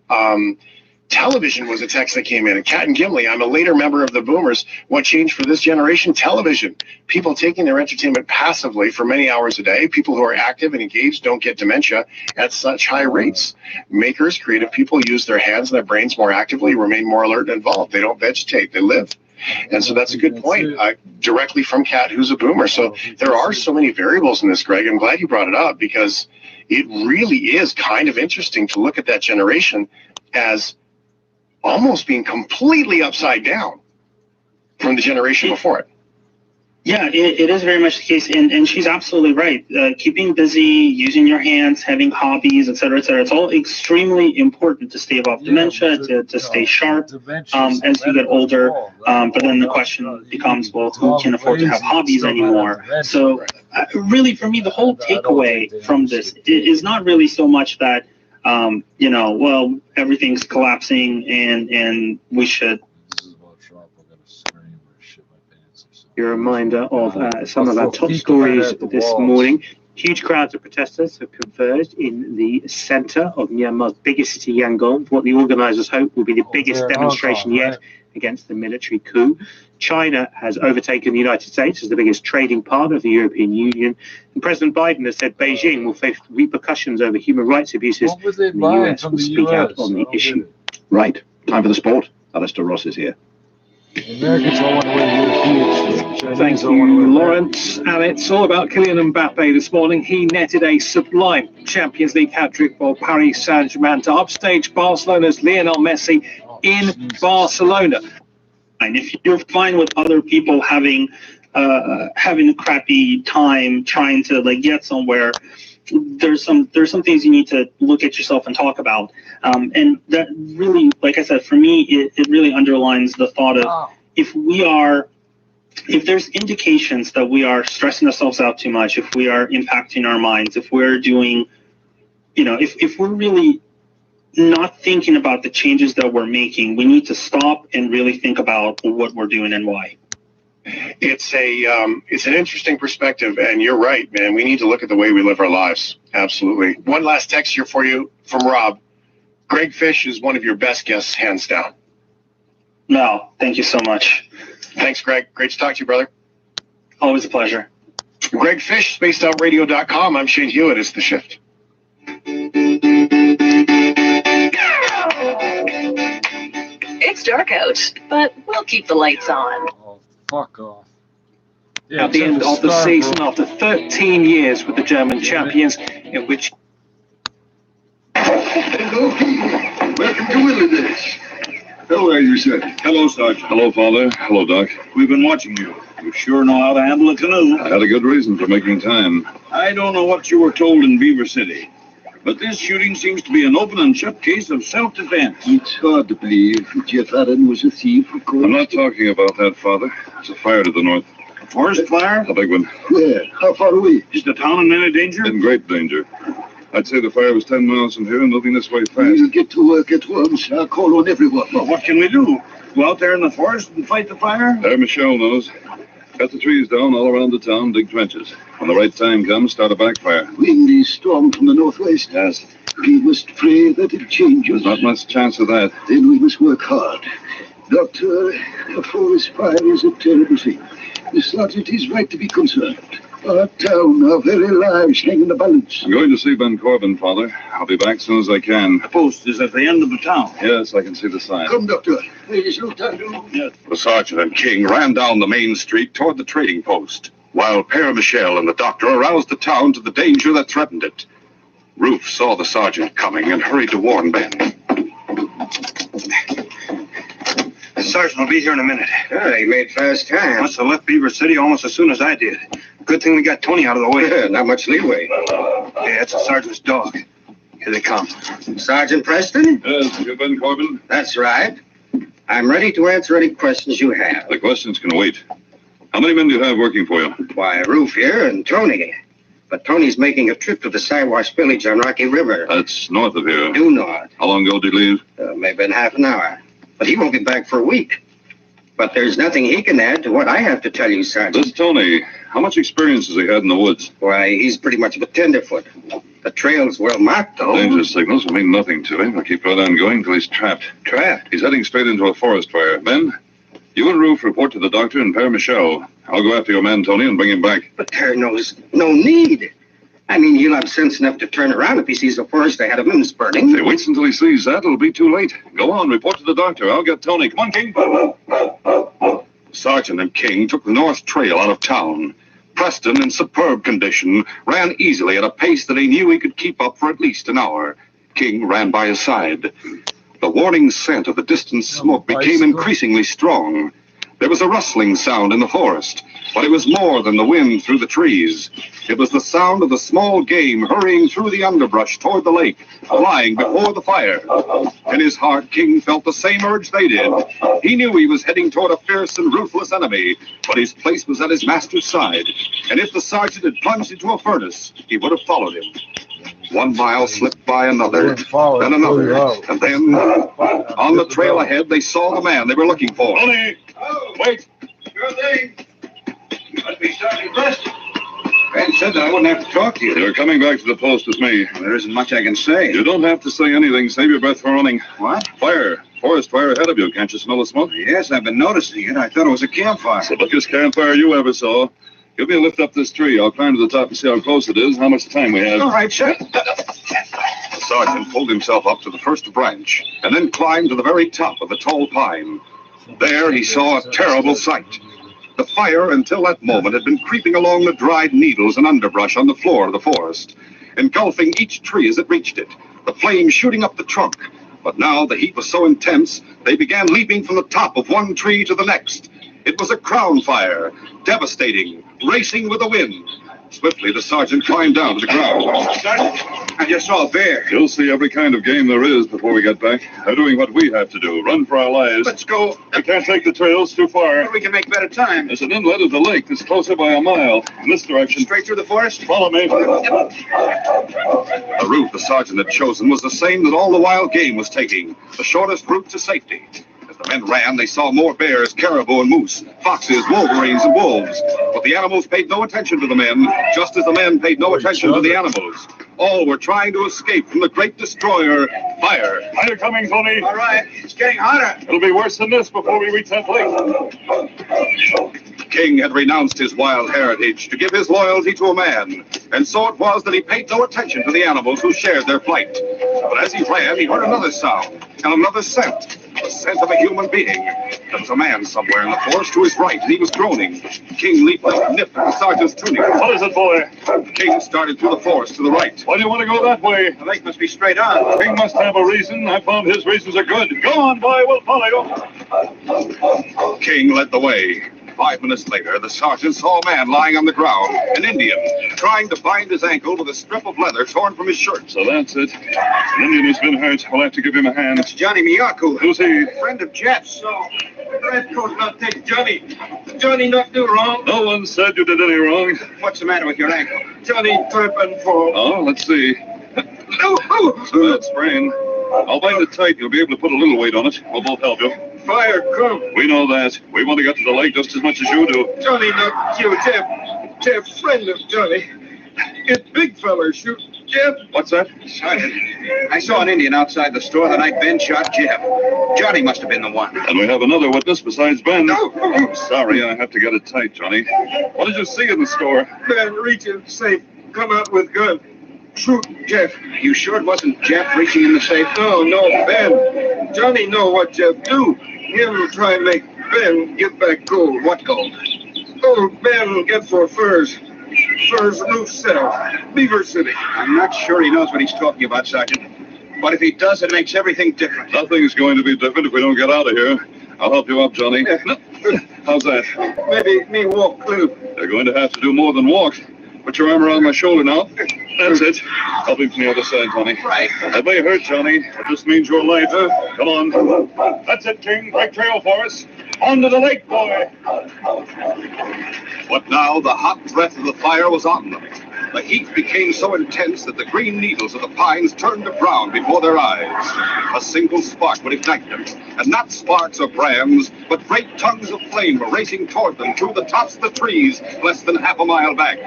television was a text that came in. And Cat and Gimli, I'm a later member of the Boomers. What changed for this generation? Television. People taking their entertainment passively for many hours a day. People who are active and engaged don't get dementia at such high rates. Makers, creative people use their hands and their brains more actively, remain more alert and involved. They don't vegetate, they live. And so that's a good point, directly from Cat, who's a boomer. So there are so many variables in this, Greg. I'm glad you brought it up because it really is kind of interesting to look at that generation as almost being completely upside down from the generation before it. Yeah, it is very much the case, and she's absolutely right. Keeping busy, using your hands, having hobbies, et cetera, it's all extremely important to stay above dementia, to stay sharp as you get older. But then the question becomes, well, who can afford to have hobbies anymore? So really, for me, the whole takeaway from this is not really so much that, well, everything's collapsing and we should. A reminder of some of our top stories this morning. Huge crowds of protesters have converged in the center of Myanmar's biggest city, Yangon, for what the organizers hope will be the biggest demonstration yet against the military coup. China has overtaken the United States as the biggest trading partner of the European Union. And President Biden has said Beijing will face repercussions over human rights abuses, and the US will speak out on the issue. Right. Time for the sport. Alistair Ross is here. Americans all want to win Europeans. Thank you, Lawrence. And it's all about Kylian Mbappe this morning. He netted a sublime Champions League hat-trick for Paris Saint-Germain to upstage Barcelona's Lionel Messi in Barcelona. And if you're fine with other people having a crappy time trying to get somewhere, there's some things you need to look at yourself and talk about. And that really, like I said, for me, it really underlines the thought of if there's indications that we are stressing ourselves out too much, if we are impacting our minds, if we're doing, if we're really not thinking about the changes that we're making, we need to stop and really think about what we're doing and why. It's an interesting perspective, and you're right, man. We need to look at the way we live our lives. Absolutely. One last text here for you from Rob. Greg Fish is one of your best guests, hands down. No, thank you so much. Thanks, Greg. Great to talk to you, brother. Always a pleasure. Greg Fish, spacedoutradio.com. I'm Shane Hewitt. It's The Shift. It's dark out, but we'll keep the lights on. Fuck off. Yeah, at the end of the season, after 13 years with the German champions, in which... Hello, people. Welcome to Wilderness. How are you, sir? Hello, Sergeant. Hello, Father. Hello, Doc. We've been watching you. You sure know how to handle a canoe. I had a good reason for making time. I don't know what you were told in Beaver City, but this shooting seems to be an open and shut case of self-defense. It's hard to believe Jeff Allen was a thief, of course. I'm not talking about that, Father. It's a fire to the north. A forest fire? A big one. Where? How far away? Is the town in any danger? In great danger. I'd say the fire was 10 miles from here and moving this way fast. We'll get to work at once. I'll call on everyone. Well, what can we do? Go out there in the forest and fight the fire? There, Michelle knows. Cut the trees down all around the town, dig trenches. When the right time comes, start a backfire. Wind is strong from the northwest. Yes. We must pray that it changes. There's not much chance of that. Then we must work hard. Doctor, a forest fire is a terrible thing. The Sergeant is right to be concerned. Our town, our very lives hang in the balance. I'm going to see Ben Corbin, Father. I'll be back as soon as I can. The post is at the end of the town. Yes, I can see the sign. Come, Doctor. There is no time to lose. Yes. The sergeant and King ran down the main street toward the trading post, while Père Michel and the doctor aroused the town to the danger that threatened it. Ruth saw the sergeant coming and hurried to warn Ben. The sergeant will be here in a minute. Yeah, he made fast time. Must have left Beaver City almost as soon as I did. Good thing we got Tony out of the way. Yeah, not much leeway. Yeah, it's the sergeant's dog. Here they come. Sergeant Preston? Yes, you Ben Corbin? That's right. I'm ready to answer any questions you have. The questions can wait. How many men do you have working for you? Why, Ruth here and Tony. But Tony's making a trip to the Siwash village on Rocky River. That's north of here. Due north. How long ago did he leave? Maybe in half an hour. But he won't be back for a week. But there's nothing he can add to what I have to tell you, Sergeant. This Tony, how much experience has he had in the woods? Why, he's pretty much of a tenderfoot. The trail's well marked, though. Danger signals will mean nothing to him. I'll keep right on going until he's trapped. Trapped? He's heading straight into a forest fire. Ben, you and Roof report to the doctor and Père Michel. I'll go after your man, Tony, and bring him back. But there knows no need. I mean, he'll have sense enough to turn around if he sees the forest ahead of him is burning. If he waits until he sees that, it'll be too late. Go on, report to the doctor. I'll get Tony. Come on, King. Sergeant and King took the north trail out of town. Preston, in superb condition, ran easily at a pace that he knew he could keep up for at least an hour. King ran by his side. The warning scent of the distant smoke became increasingly strong. There was a rustling sound in the forest, but it was more than the wind through the trees. It was the sound of the small game hurrying through the underbrush toward the lake, lying before the fire. In his heart, King felt the same urge they did. He knew he was heading toward a fierce and ruthless enemy, but his place was at his master's side. And if the sergeant had plunged into a furnace, he would have followed him. 1 mile slipped by another, then another, and then, on the trail ahead, they saw the man they were looking for. Tony! Wait! Sure thing. You must be Sergeant Preston. Ben said that I wouldn't have to talk to you. You're coming back to the post with me. There isn't much I can say. You don't have to say anything. Save your breath for running. What? Fire. Forest fire ahead of you. Can't you smell the smoke? Yes, I've been noticing it. I thought it was a campfire. It's the biggest campfire you ever saw. Give me a lift up this tree. I'll climb to the top and see how close it is, how much time we have. All right, sir. The sergeant pulled himself up to the first branch, and then climbed to the very top of the tall pine. There he saw a terrible sight. The fire, until that moment, had been creeping along the dried needles and underbrush on the floor of the forest, engulfing each tree as it reached it, the flames shooting up the trunk. But now the heat was so intense, they began leaping from the top of one tree to the next. It was a crown fire, devastating, racing with the wind. Swiftly, the sergeant climbed down to the ground. Sergeant, I just saw a bear. You'll see every kind of game there is before we get back. They're doing what we have to do, run for our lives. Let's go. We can't take the trails too far. We can make better time. There's an inlet of the lake that's closer by a mile. In this direction. Straight through the forest? Follow me. The route the sergeant had chosen was the same that all the wild game was taking, the shortest route to safety. As the men ran, they saw more bears, caribou, and moose, foxes, wolverines, and wolves. But the animals paid no attention to the men, just as the men paid no attention to the animals. All were trying to escape from the great destroyer, fire. Fire coming, Tony. All right, it's getting hotter. It'll be worse than this before we reach that lake. King had renounced his wild heritage to give his loyalty to a man, and so it was that he paid no attention to the animals who shared their plight. But as he ran, he heard another sound and another scent, the scent of a human being. There was a man somewhere in the forest to his right, and he was groaning. King leaped up and nipped at the sergeant's tunic. What is it, boy? King started through the forest to the right. Why do you want to go that way? The lake must be straight on. King must have a reason. I found his reasons are good. Go on, boy, we'll follow you. King led the way. 5 minutes later, the sergeant saw a man lying on the ground, an Indian, trying to bind his ankle with a strip of leather torn from his shirt. So that's it. An Indian who's been hurt. We'll have to give him a hand. It's Johnny Miyaku. Who's he? A friend of Jeff's. So, Redcoat not take Johnny. Johnny not do wrong. No one said you did any wrong. What's the matter with your ankle? Johnny trip and fall. Oh, let's see. Bad sprain. I'll bind it tight. You'll be able to put a little weight on it. We'll both help you. Fire come. We know that. We want to get to the lake just as much as you do. Johnny not you, Jeff. Jeff, friend of Johnny. It's big fella shoot Jeff. What's that? Sergeant, I saw an Indian outside the store the night Ben shot Jeff. Johnny must have been the one. And we have another witness besides Ben. No. Sorry, I have to get it tight, Johnny. What did you see in the store? Ben reaching safe, come out with gun. Shoot Jeff. You sure it wasn't Jeff reaching in the safe? No, Ben. Johnny know what Jeff do. Him try and make Ben get back gold. What gold? Gold Ben get for furs. Furs roof sell. Beaver City. I'm not sure he knows what he's talking about, Sergeant. But if he does, it makes everything different. Nothing's going to be different if we don't get out of here. I'll help you up, Johnny. How's that? Maybe me walk too. You're going to have to do more than walk. Put your arm around my shoulder now. That's it. Help him from the other side, Johnny. Right. That may hurt, Johnny. It just means you're light. Come on. That's it, King. Break trail for us. On to the lake, boy. But now the hot breath of the fire was on them. The heat became so intense that the green needles of the pines turned to brown before their eyes. A single spark would ignite them, and not sparks or brands, but great tongues of flame were racing toward them through the tops of the trees less than half a mile back.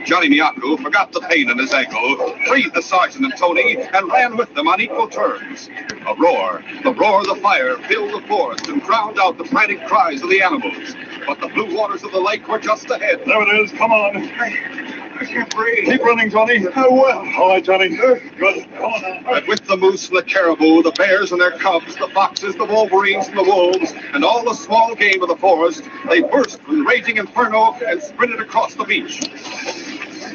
Johnny Miaku forgot the pain in his ankle, freed the sergeant and Tony, and ran with them on equal terms. A roar, the roar of the fire, filled the forest and drowned out the frantic cries of the animals. But the blue waters of the lake were just ahead. There it is. Come on. I can't breathe. Keep running, Johnny. I will. All right, Johnny. Good. Come on now. And with the moose and the caribou, the bears and their cubs, the foxes, the wolverines and the wolves, and all the small game of the forest, they burst from the raging inferno and sprinted across the beach.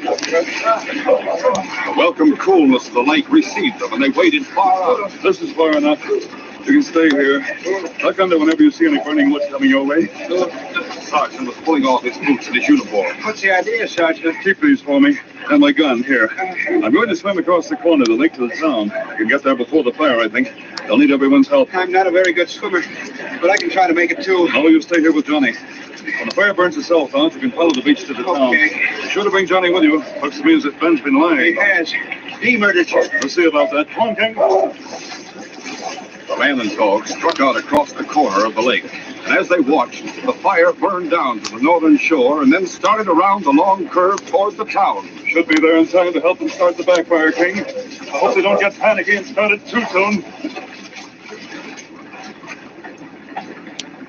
The welcome coolness of the lake received them, and they waded far out. This is far enough. You can stay here. I'll come down whenever you see any burning wood coming your way. The sergeant was pulling off his boots and his uniform. What's the idea, Sergeant? Keep these for me. And my gun, here. I'm going to swim across the corner of the lake to the town. I can get there before the fire, I think. I'll need everyone's help. I'm not a very good swimmer, but I can try to make it too. No, you stay here with Johnny. When the fire burns itself out, you can follow the beach to the town. Be sure to bring Johnny with you. Looks to me as if Ben's been lying. He has. He murdered you. We'll see about that. Come on, King. The man and dog struck out across the corner of the lake, and as they watched, the fire burned down to the northern shore and then started around the long curve toward the town. Should be there in time to help them start the backfire, King. I hope they don't get panicky and start it too soon.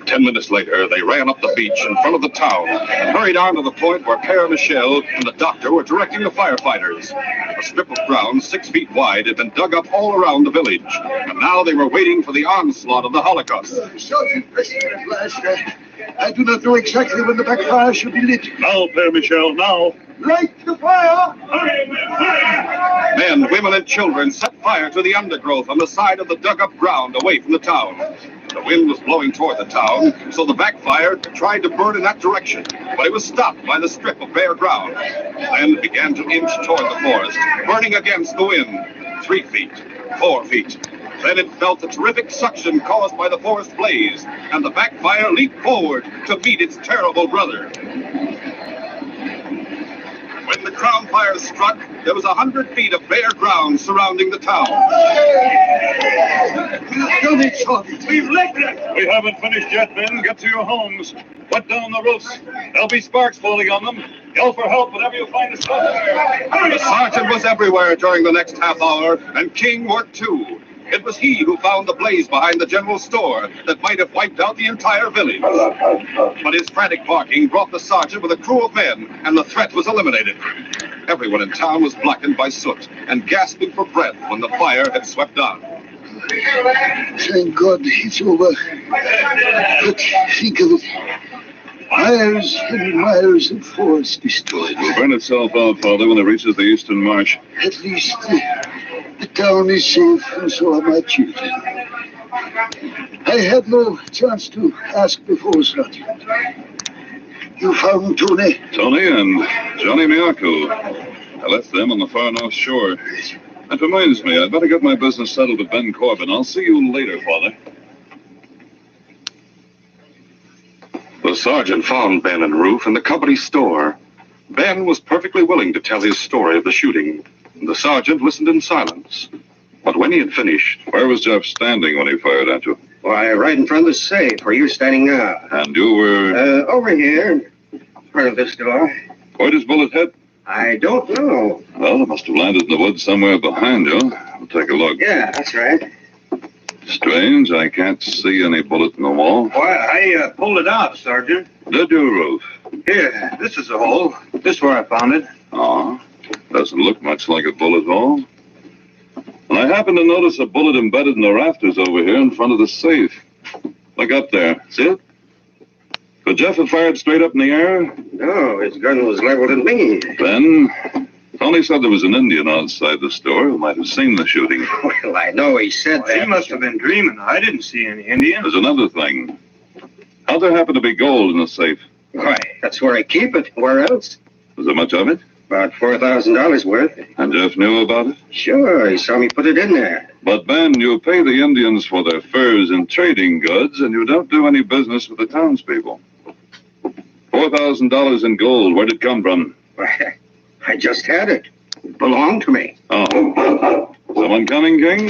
10 minutes later, they ran up the beach in front of the town and hurried on to the point where Père Michel and the doctor were directing the firefighters. A strip of ground 6 feet wide had been dug up all around the village, and now they were waiting for the onslaught of the Holocaust. Sergeant, listen at last. I do not know exactly when the backfire should be lit. Now, Père Michel, now. Light the fire! Men, women, and children set fire to the undergrowth on the side of the dug-up ground away from the town. The wind was blowing toward the town, so the backfire tried to burn in that direction, but it was stopped by the strip of bare ground. Then it began to inch toward the forest, burning against the wind. 3 feet, 4 feet. Then it felt the terrific suction caused by the forest blaze, and the backfire leaped forward to meet its terrible brother. When the crown fire struck, there was 100 feet of bare ground surrounding the town. We've lit it! We haven't finished yet, men. Get to your homes. Let down the roofs. There'll be sparks falling on them. Yell for help whenever you find a spot. The sergeant was everywhere during the next half hour, and King worked too. It was he who found the blaze behind the general store that might have wiped out the entire village. But his frantic barking brought the sergeant with a crew of men, and the threat was eliminated. Everyone in town was blackened by soot and gasping for breath when the fire had swept on. Thank God it's over. But think of it. Miles and miles of forest destroyed. It'll burn itself out, Father, when it reaches the eastern marsh. At least the town is safe, and so are my children. I had no chance to ask before, Sergeant. You found Tony? Tony and Johnny Miaku. I left them on the far north shore. That reminds me, I'd better get my business settled with Ben Corbin. I'll see you later, Father. The sergeant found Ben and Ruth in the company store. Ben was perfectly willing to tell his story of the shooting. The sergeant listened in silence. But when he had finished... Where was Jeff standing when he fired at you? Why, right in front of the safe where you're standing now. And you were... Over here, in front of this door. Where does bullet hit? I don't know. Well, it must have landed in the woods somewhere behind you. I'll take a look. Yeah, that's right. Strange, I can't see any bullet in the wall. Why, I pulled it out, Sergeant. Did you, Ruth? Here, this is a hole. This is where I found it. Oh, doesn't look much like a bullet hole. And I happen to notice a bullet embedded in the rafters over here in front of the safe. Look up there. See it? Could Jeff have fired straight up in the air? No, his gun was leveled at me. Then, Tony said there was an Indian outside the store who might have seen the shooting. Well, I know he said that. He must have been dreaming. I didn't see any Indian. There's another thing. How'd there happen to be gold in the safe? Why, that's where I keep it. Where else? Was there much of it? About $4,000 worth. And Jeff knew about it? Sure, he saw me put it in there. But, Ben, you pay the Indians for their furs and trading goods, and you don't do any business with the townspeople. $4,000 in gold, where'd it come from? Why, I just had it. It belonged to me. Oh. Someone coming, King?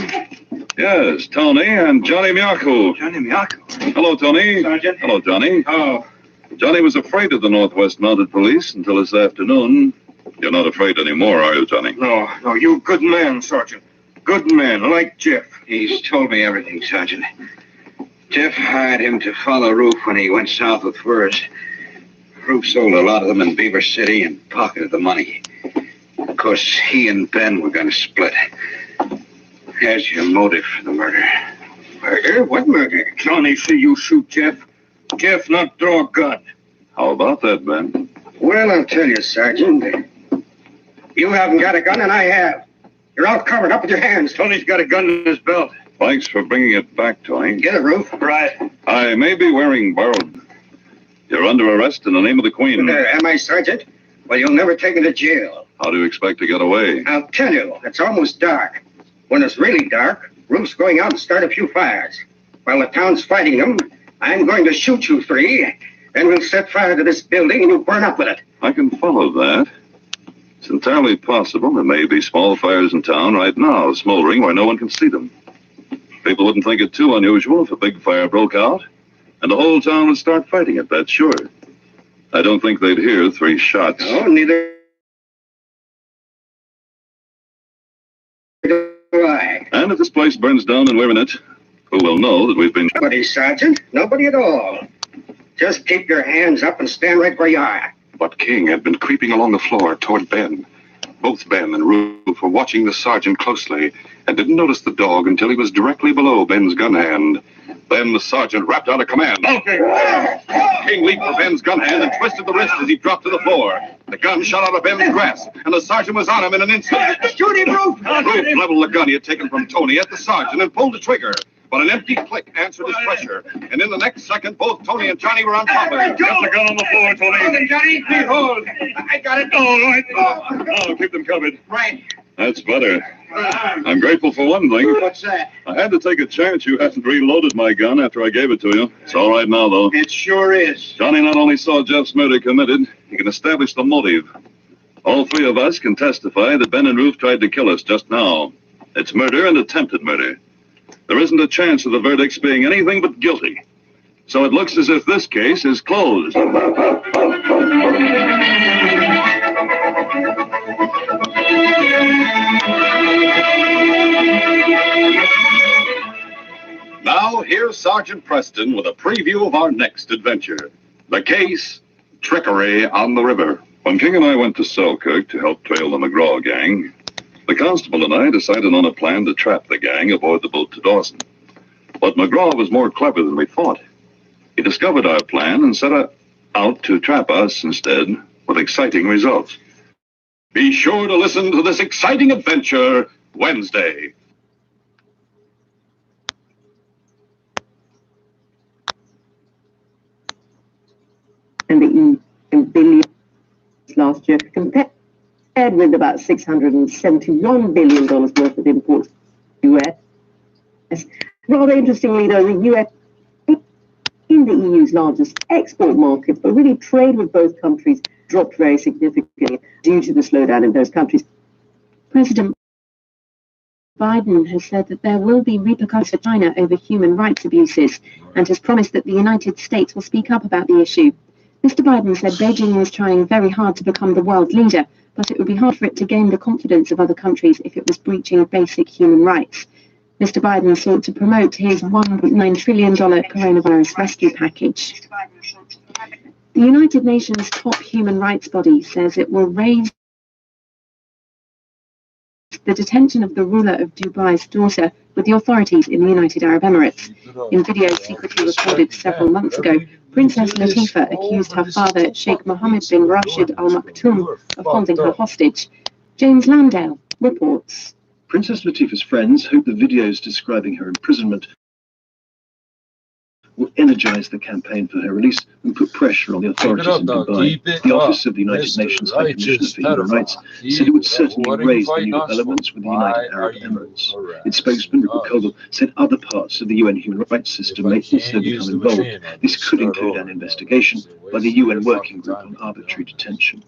Yes, Tony and Johnny Miyako. Johnny Miyako? Hello, Tony. Sergeant. Hello, Johnny. Oh. Johnny was afraid of the Northwest Mounted Police until this afternoon. You're not afraid anymore, are you, Johnny? No, you good man, Sergeant. Good man, like Jeff. He's told me everything, Sergeant. Jeff hired him to follow Roof when he went south with furs. Roof sold a lot of them in Beaver City and pocketed the money. Of course, he and Ben were going to split. Here's your motive for the murder. Murder? What murder? Johnny see you shoot Jeff. Jeff not draw a gun. How about that, Ben? Well, I'll tell you, Sergeant. You haven't got a gun, and I have. You're all covered up with your hands. Tony's got a gun in his belt. Thanks for bringing it back, Tony. Get it, Roof. Right. I may be wearing borrowed. You're under arrest in the name of the Queen. Am I, Sergeant? Well, you'll never take me to jail. How do you expect to get away? I'll tell you, it's almost dark. When it's really dark, Roof's going out and start a few fires. While the town's fighting them, I'm going to shoot you three, and we'll set fire to this building and you'll burn up with it. I can follow that. It's entirely possible there may be small fires in town right now, smoldering where no one can see them. People wouldn't think it too unusual if a big fire broke out, and the whole town would start fighting it, that's sure. I don't think they'd hear 3 shots. No, neither do I. And if this place burns down and we're in it, who will know that we've been... Nobody, Sergeant. Nobody at all. Just keep your hands up and stand right where you are. But King had been creeping along the floor toward Ben. Both Ben and Roof were watching the sergeant closely and didn't notice the dog until he was directly below Ben's gun hand. Then the sergeant rapped out a command. Okay. King leaped for Ben's gun hand and twisted the wrist as he dropped to the floor. The gun shot out of Ben's grasp, and the sergeant was on him in an instant. Shoot him, Roof! Roof leveled the gun he had taken from Tony at the sergeant and pulled the trigger. But an empty click answered his pressure, and in the next second, both Tony and Johnny were on top of him. Get the gun on the floor, Tony. Hold it, Johnny. Behold. I got it. All right. Now keep them covered. Right. That's better. I'm grateful for one thing. What's that? I had to take a chance you hadn't reloaded my gun after I gave it to you. It's all right now, though. It sure is. Johnny not only saw Jeff's murder committed, he can establish the motive. All 3 of us can testify that Ben and Roof tried to kill us just now. It's murder and attempted murder. There isn't a chance of the verdicts being anything but guilty. So it looks as if this case is closed. Now, here's Sergeant Preston with a preview of our next adventure. The case, Trickery on the River. When King and I went to Selkirk to help trail the McGraw gang, the constable and I decided on a plan to trap the gang aboard the boat to Dawson. But McGraw was more clever than we thought. He discovered our plan and set out to trap us instead, with exciting results. Be sure to listen to this exciting adventure Wednesday. And the billions last year, compared with about $671 billion worth of imports to the US. Rather interestingly, though, the US in the EU's largest export market, but really trade with both countries dropped very significantly due to the slowdown in those countries. President Biden has said that there will be repercussions for China over human rights abuses and has promised that the United States will speak up about the issue. Mr. Biden said Beijing was trying very hard to become the world leader, but it would be hard for it to gain the confidence of other countries if it was breaching basic human rights. Mr. Biden sought to promote his $1.9 trillion coronavirus rescue package. The United Nations top human rights body says it will raise the detention of the ruler of Dubai's daughter with the authorities in the United Arab Emirates. In video secretly recorded several months ago, Princess Latifa accused her father, Sheikh Mohammed bin Rashid Al Maktoum, of holding her hostage. James Landale reports. Princess Latifa's friends hope the videos describing her imprisonment will energize the campaign for her release and put pressure on the authorities in Dubai. The Office of the United Nations High Commissioner for Human Rights said it would certainly raise the new developments with the United Arab Emirates. Its spokesman, Rupert Colville, said other parts of the UN human rights system may also become involved. This could include an investigation by the UN Working Group on Arbitrary Detention.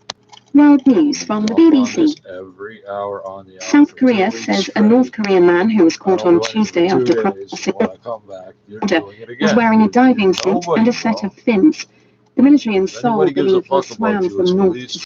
World news from the BBC. Every hour on the South Korea says a North Korean man who was caught on Tuesday after crossing the border was wearing a diving suit and a set of fins. The military in Seoul believe he swam from north to